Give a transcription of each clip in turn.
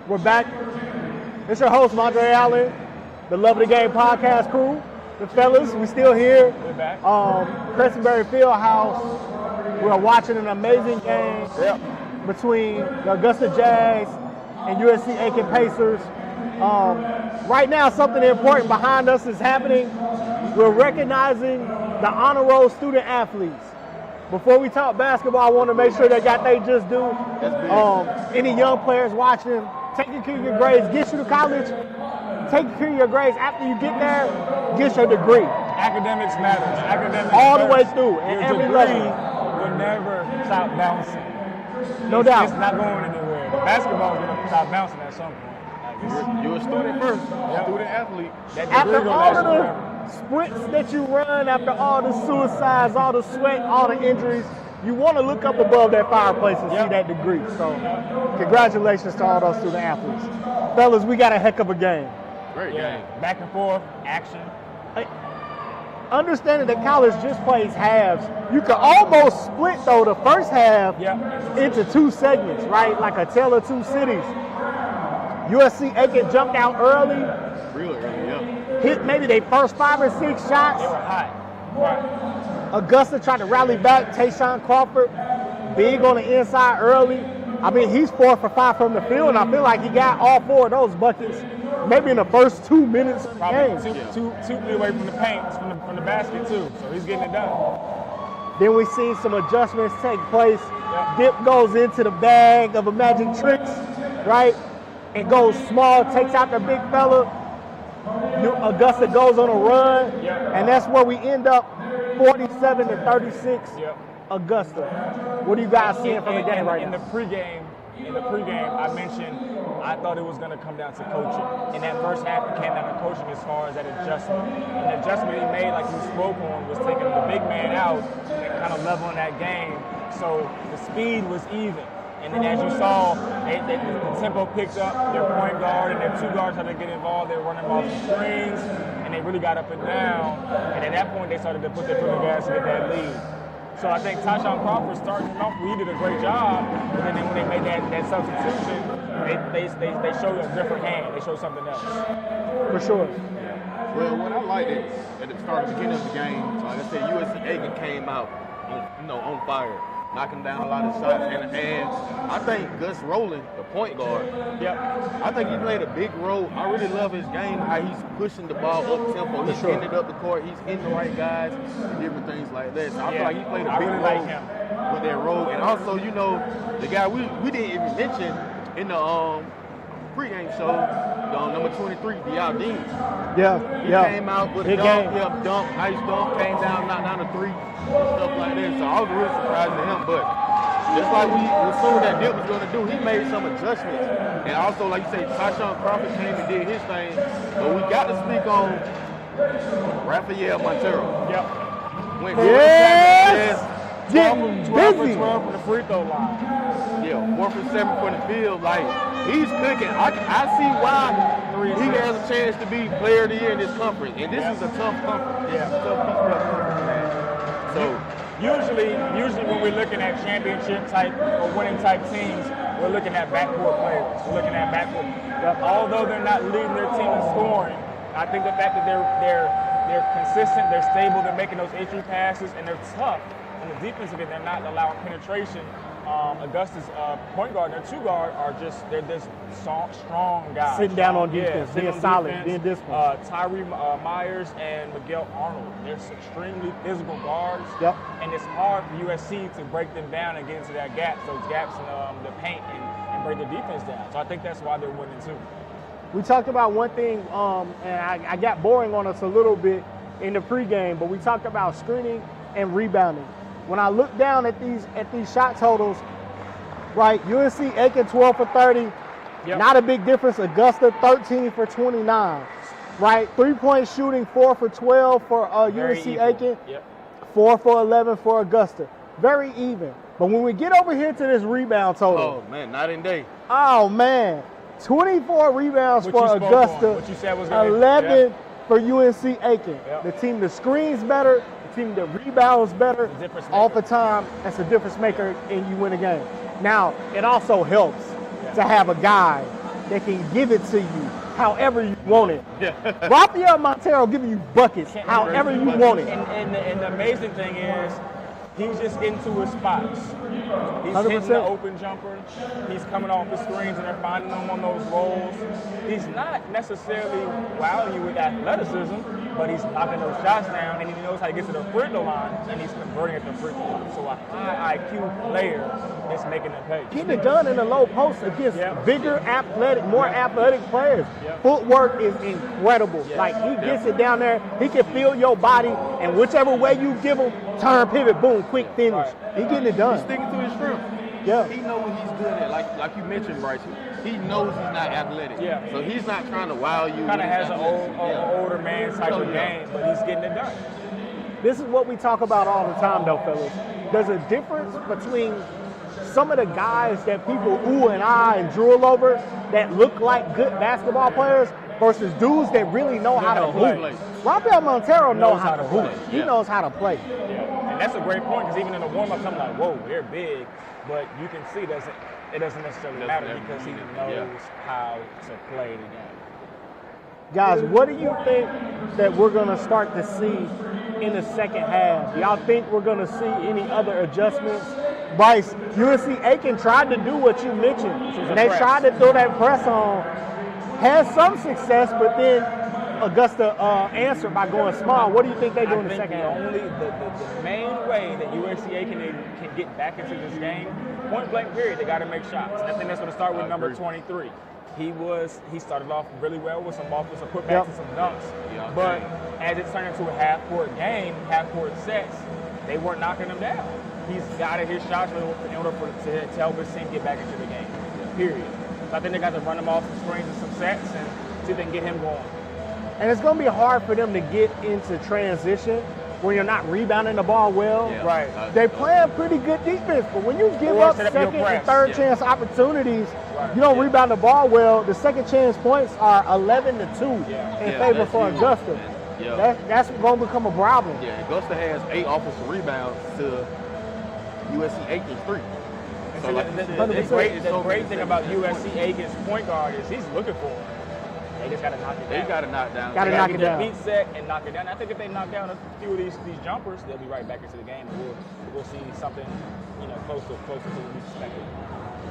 We're back. It's your host, Mondre Allen, the Love of the Game podcast crew. The fellas, we still here. We're back. Crescentberry Fieldhouse. We're watching an amazing game between the Augusta Jazz and USC Aiken Pacers. Right now, something important behind us is happening. We're recognizing the honor roll student athletes. Before we talk basketball, I want to make sure they got they just due. Any young players watching, taking care of your grades, get you to college, taking care of your grades after you get there, get your degree. Academics matters. Academics all first. the way through, at Your every degree level. will never stop bouncing. No doubt. It's not going anywhere. The basketball is going to stop bouncing at some point. You're a student first, student athlete. After all of the sprints that you run, after all the suicides, all the sweat, all the injuries, you want to look up above that fireplace and see that degree. So congratulations to all those student athletes. Fellas, we got a heck of a game. Great game. Back and forth, action. Understanding that college just plays halves, you can almost split, though, the first half into two segments, right? Like a tale of two cities. USC Aiken jumped out early. Really early, yeah. Hit maybe their first 5 or 6 shots. They were hot. Right. Augusta tried to rally back. Tayshawn Crawford, big on the inside early. I mean, he's 4 for 5 from the field, and I feel like he got all 4 of those buckets maybe in the first 2 minutes of the game. Two feet away from the paint, from the basket, too. So he's getting it done. Then we seen some adjustments take place. Dip goes into the bag of Magic Tricks, right? And goes small, takes out the big fella. Augusta goes on a run, and that's where we end up 47-36. Augusta. What are you guys seeing from the game right now? In the pregame, I mentioned I thought it was going to come down to coaching. In that first half, it came down to coaching as far as that adjustment. And the adjustment he made, like you spoke on, was taking the big man out and kind of leveling that game. So the speed was even. And then as you saw, the tempo picked up, their point guard and their 2 guards had to get involved. They were running off the screens, and they really got up and down. And at that point, they started to put their foot on the gas to get that lead. So I think Tayshawn Crawford starting off, he did a great job. And then when they made that substitution, they showed a different hand. They showed something else. For sure. Well, what I liked at the start, beginning of the game, so like I said, USC Aiken came out, on fire, knocking down a lot of shots. And I think Gus Rowland, the point guard, I think he played a big role. I really love his game, how he's pushing the ball up tempo. He's ended up the court. He's hitting the right guys and different things like that. So I feel like he played a big role with that role. And also, the guy we didn't even mention in the pregame show, number 23, Dean. He came out with a dunk, nice dunk, came down, knocked down a 3, stuff like that. So I was really surprised at him. But just like we assumed that Dip was going to do, he made some adjustments. And also, like you say, Tayshawn Crawford came and did his thing. But we got to speak on Rafael Montero. Went 12 for 12 from the free throw line. 4 for 7 from the field. Like, he's cooking. I see why he has a chance to be player of the year in this conference. And this is a tough conference. It's a tough Peach Belt conference, man. So usually when we're looking at championship type or winning type teams, we're looking at backcourt players. We're looking at backcourt. Although they're not leading their team in scoring, I think the fact that they're consistent, they're stable, they're making those entry passes, and they're tough. On the defensive end, they're not allowing penetration. Augusta's point guard and their 2 guard they're just strong guys. Sitting down on defense, being solid, being disciplined. Tyree Myers and Miguel Arnold, they're extremely physical guards. And it's hard for USC to break them down and get into those gaps in the paint and break the defense down. So I think that's why they're winning too. We talked about one thing, and I got boring on us a little bit in the pregame, but we talked about screening and rebounding. When I look down at these shot totals, right, USC Aiken 12 for 30, not a big difference. Augusta 13 for 29, right? 3-point shooting 4 for 12 for USC Aiken, 4 for 11 for Augusta. Very even. But when we get over here to this rebound total, oh man, night and day. Oh man, 24 rebounds for Augusta, what you said was 11 for UNC Aiken. The team that screens better, the team that rebounds better, off the time, that's a difference maker and you win a game. Now, it also helps to have a guy that can give it to you however you want it. Yeah. Rafael Montero giving you buckets however you want it. And the amazing thing is, he's just getting to his spots. He's 100%. hitting the open jumper. He's coming off the screens and they're finding him on those rolls. He's not necessarily wowing you with athleticism, but he's knocking those shots down and he knows how to get to the free throw line and he's converting at the free throw line. So a high IQ player is making them pay. Getting it done in the low post against bigger, athletic, more athletic players. Footwork is incredible. Like he gets it down there, he can feel your body, and whichever way you give him, turn, pivot, boom, quick finish. He getting it done. He's sticking to his strength. Yeah. He knows what he's good at. Like you mentioned, Bryce. He knows he's not athletic. Yeah. So he's not trying to wow you. Kind of has an older man type of game, but he's getting it done. This is what we talk about all the time, though, fellas. There's a difference between some of the guys that people ooh and ah and drool over that look like good basketball players versus dudes that really know how to hoop. Rafael Montero knows how to hoop. He knows how to play. Yeah. And that's a great point because even in the warm-ups, I'm like, whoa, they're big. But you can see it doesn't necessarily matter because he knows how to play the game. Guys, what do you think that we're going to start to see in the second half? Y'all think we're going to see any other adjustments? Bryce, USC Aiken tried to do what you mentioned. They tried to throw that press on, had some success, but then Augusta answered by going small. What do you think they do in the second half? The main way that USC Aiken can get back into this game, point blank period, they got to make shots. And I think that's going to start with number 23. He started off really well with some offensive putbacks and some dunks. But as it turned into a half-court game, half-court sets, they weren't knocking him down. He's got to hit shots in order to help his team get back into the game, period. So I think they got to run him off some screens and some sets and see if they can get him going. And it's going to be hard for them to get into transition when you're not rebounding the ball well. Yeah. Right. They playing pretty good defense, but when you give up second and third chance opportunities, you don't rebound the ball well, the second chance points are 11-2 in favor for Augusta. That's going to become a problem. Yeah, Augusta has 8 offensive rebounds to USC Aiken's 3. So the great thing about USC Aiken's point guard is he's looking for him. They just got to knock it down. They got to knock down. Got to knock it down. Beat set and knock it down. I think if they knock down a few of these jumpers, they'll be right back into the game. We'll see something, closer to what we expected.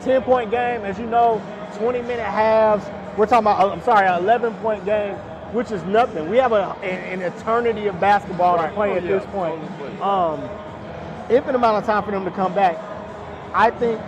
10-point game, as you know, 20-minute halves. We're talking about, an 11-point game, which is nothing. We have an eternity of basketball to play at this point. Infinite amount of time for them to come back. I think,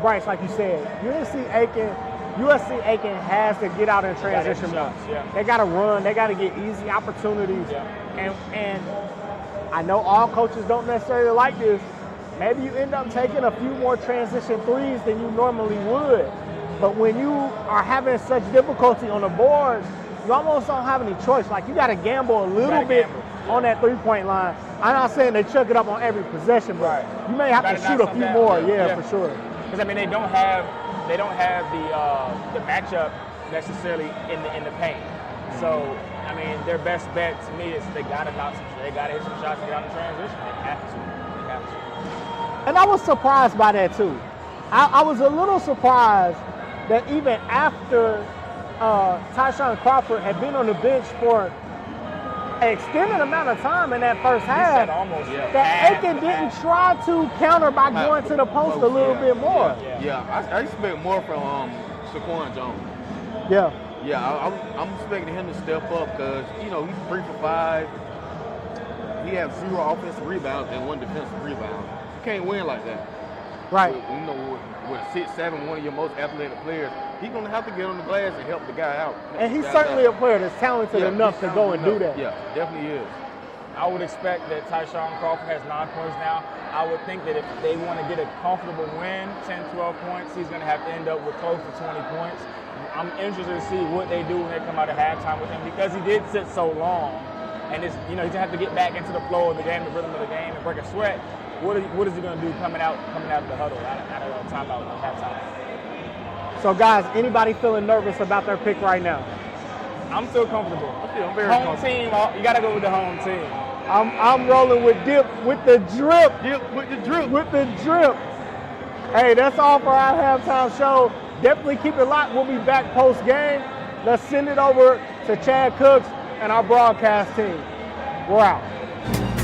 Bryce, like you said, USC Aiken has to get out in transition mode. They got to run. They got to get easy opportunities. And I know all coaches don't necessarily like this. Maybe you end up taking a few more transition threes than you normally would. But when you are having such difficulty on the boards, you almost don't have any choice. Like, you got to gamble a little bit on that three-point line. I'm not saying they chuck it up on every possession, but you may have to shoot a few more. Yeah, for sure. Because I mean, they don't have the matchup necessarily in the paint. So I mean, their best bet to me is they gotta hit some shots and get out in transition. They have to. And I was surprised by that too. I was a little surprised that even after Tyshawn Crawford had been on the bench for an extended amount of time in that first half, that Aiken didn't try to counter by going to the post a little bit more. I expect more from Shaquan Jones. I'm expecting him to step up because, he's 3 for 5. He has 0 offensive rebounds and 1 defensive rebound. You can't win like that. Right. With 6'7", one of your most athletic players, he's going to have to get on the glass and help the guy out. And he's certainly a player that's talented enough to go and do that. Yeah, definitely is. I would expect that Tyshawn Crawford has 9 points now. I would think that if they want to get a comfortable win, 10, 12 points, he's going to have to end up with close to 20 points. I'm interested to see what they do when they come out of halftime with him because he did sit so long. And he's going to have to get back into the flow of the game, the rhythm of the game, and break a sweat. What is he going to do coming out of the huddle, out of the timeout at halftime? So, guys, anybody feeling nervous about their pick right now? I'm still comfortable. I'm very home comfortable. team, you got to go with the home team. I'm rolling with Dip with the drip. Dip with the drip. With the drip. Hey, that's all for our halftime show. Definitely keep it locked. We'll be back post-game. Let's send it over to Chad Cooks and our broadcast team. We're out.